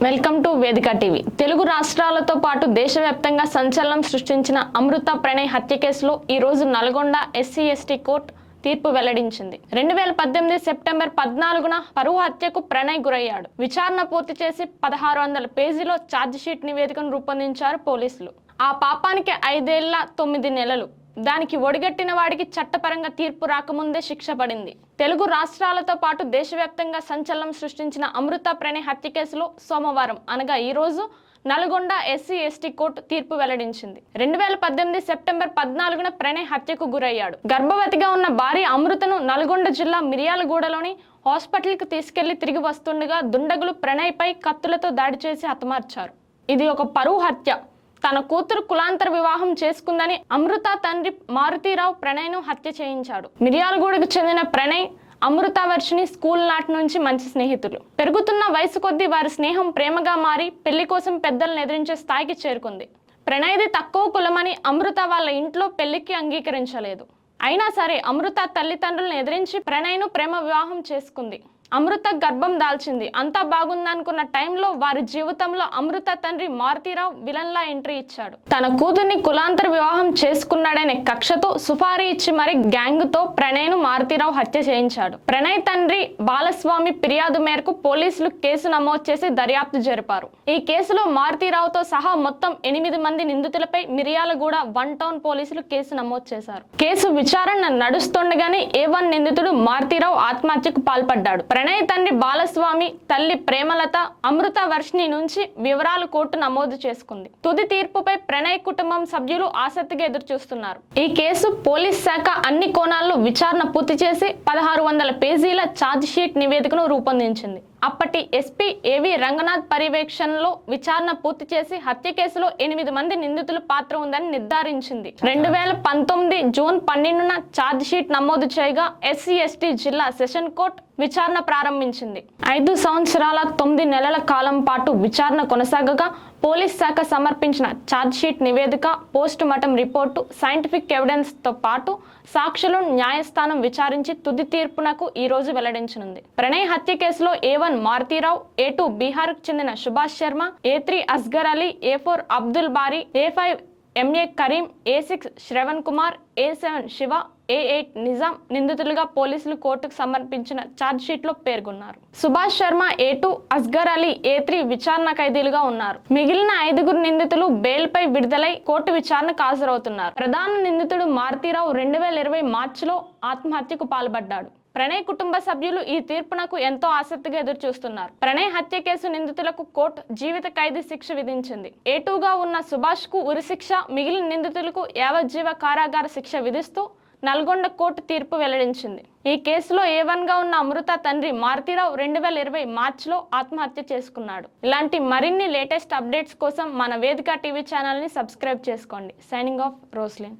Welcome to వేదిక TV. Telugu రాష్ట్రాలతో పాటు దేశవ్యాప్తంగా సంచలనం సృష్టించిన అమృత ప్రణయ్ హత్య కేసులో ఈ రోజు నల్గొండ ఎస్సీ/ఎస్టీ కోర్టు తీర్పు వెల్లడించింది. 2018 సెప్టెంబర్ 14న పరువు హత్యకు ప్రణయ్ గురయ్యాడు. విచారణ పూర్తి చేసి 1600 పేజీలో ఛార్జిషీట్ నివేదికను రూపొందించారు పోలీసులు. ఆ పాపానికి 5 ఏళ్ల 9 నెలలు. దానికి ఒడిగట్టిన వాడికి చట్టపరంగా తీర్పు రాకముందే శిక్ష పడింది. తెలుగు రాష్ట్రాలతో పాటు దేశవ్యాప్తంగా సంచలనం సృష్టించిన అమృత ప్రణయ్ హత్య కేసులో సోమవారం అనగా ఈ రోజు నల్గొండ ఎస్సీ/ఎస్టీ కోర్టు తీర్పు వెల్లడించింది. 2018 సెప్టెంబర్ 14న ప్రణయ్ హత్యకు గురయ్యాడు. గర్భవతిగా ఉన్న భార్య అమృతను నల్గొండ జిల్లా మిర్యాలగూడలోని హాస్పిటల్కి తీసుకెళ్లి తిరిగి వస్తుండగా దుండగులు ప్రణయ్ పై కత్తులతో దాడి చేసి హతమార్చారు. ఇది ఒక పరువు హత్య. తన కూతురు కులాంతర వివాహం చేసుకుందని అమృత తండ్రి మారుతీరావు ప్రణయ్ను హత్య చేయించాడు. మిర్యాలగూడకు చెందిన ప్రణయ్ అమృత వర్షిని స్కూల్ నాటి నుంచి మంచి స్నేహితులు. పెరుగుతున్న వయసు కొద్దీ వారి స్నేహం ప్రేమగా మారి పెళ్లి కోసం పెద్దలను ఎదిరించే స్థాయికి చేరుకుంది. ప్రణయ్ది తక్కువ కులమని అమృత వాళ్ళ ఇంట్లో పెళ్లికి అంగీకరించలేదు. అయినా సరే అమృత తల్లిదండ్రులను ఎదిరించి ప్రణయ్ను ప్రేమ వివాహం చేసుకుంది. అమృత గర్భం దాల్చింది. అంతా బాగుందనుకున్న టైంలో వారి జీవితంలో అమృత తండ్రి మారుతీరావు విలన్లా ఎంట్రీ ఇచ్చాడు. తన కూతుర్ని కులాంతర వివాహం చేసుకున్నాడనే కక్షతో సుపారీ ఇచ్చి మరి గ్యాంగ్తో ప్రణయ్ను మారుతీరావు హత్య చేయించాడు. ప్రణయ్ తండ్రి బాలస్వామి ఫిర్యాదు మేరకు పోలీసులు కేసు నమోదు చేసి దర్యాప్తు జరిపారు. ఈ కేసులో మారుతీరావుతో సహా మొత్తం 8 మంది నిందితులపై మిర్యాలగూడ 1 టౌన్ పోలీసులు కేసు నమోదు చేశారు. కేసు విచారణ నడుస్తుండగానే A1 నిందితుడు మారుతీరావు ఆత్మహత్యకు పాల్పడ్డాడు. ప్రణయ్ తండ్రి బాలస్వామి, తల్లి ప్రేమలత, అమృత వర్షిని నుంచి వివరాలు కోర్టు నమోదు చేసుకుంది. తుది తీర్పుపై ప్రణయ్ కుటుంబం సభ్యులు ఆసక్తిగా ఎదురుచూస్తున్నారు. ఈ కేసు పోలీస్ శాఖ అన్ని కోణాల్లో విచారణ పూర్తి చేసి 1600 పేజీల ఛార్జిషీట్ నివేదికను రూపొందించింది. అప్పటి ఎస్పీ ఏవి రంగనాథ్ పర్యవేక్షణలో విచారణ పూర్తి చేసి హత్య కేసులో 8 మంది నిందితుల పాత్ర ఉందని నిర్ధారించింది. 2019 జూన్ 12న ఛార్జిషీట్ నమోదు చేయగా ఎస్సీ/ఎస్టీ జిల్లా సెషన్ కోర్టు విచారణ ప్రారంభించింది. 5 సంవత్సరాల 9 నెలల కాలం పాటు విచారణ కొనసాగగా పోలీస్ శాఖ సమర్పించిన ఛార్జిషీట్ నివేదిక, post mortem report, scientific evidence తో పాటు సాక్షులను న్యాయస్థానం విచారించి తుది తీర్పునకు ఈ రోజు వెల్లడించనుంది. ప్రణయ్ హత్య కేసులో A1 మారుతీరావు, A2 బీహార్కు చెందిన సుభాష్ శర్మ, A3 అస్గర్ అలీ, A4 అబ్దుల్ బారీ, A5 MA Karim, A6 Shravan Kumar, A7 Shiva, A8 Nizam నిందితులుగా పోలీసులు కోర్టుకు సమర్పించిన ఛార్జిషీట్ లో పేర్కొన్నారు. సుభాష్ శర్మ, A2, అస్గర్ అలీ, A3 విచారణ ఖైదీలుగా ఉన్నారు. మిగిలిన 5 నిందితులు బెయిల్ పై విడుదలై కోర్టు విచారణకు హాజరవుతున్నారు. ప్రధాన నిందితుడు మారుతీరావు 2020 మార్చిలో ఆత్మహత్యకు పాల్పడ్డాడు. ప్రణయ్ కుటుంబ సభ్యులు ఈ తీర్పునకు ఎంతో ఆసక్తిగా ఎదురుచూస్తున్నారు. ప్రణయ్ హత్య కేసు నిందితులకు కోర్టు జీవిత ఖైదీ శిక్ష విధించింది. A2గా ఉన్న సుభాష్ కు ఉరిశిక్ష, మిగిలిన నిందితులకు యావజ్జీవ కారాగార శిక్ష విధిస్తూ నల్గొండ కోర్టు తీర్పు వెల్లడించింది. ఈ కేసులో A1గా ఉన్న అమృత తండ్రి మారుతీరావు 2020 మార్చిలో ఆత్మహత్య చేసుకున్నాడు. ఇలాంటి మరిన్ని లేటెస్ట్ అప్డేట్స్ కోసం మన వేదిక టీవీ ఛానల్ని సబ్స్క్రైబ్ చేసుకోండి. Signing off, రోస్లిన్.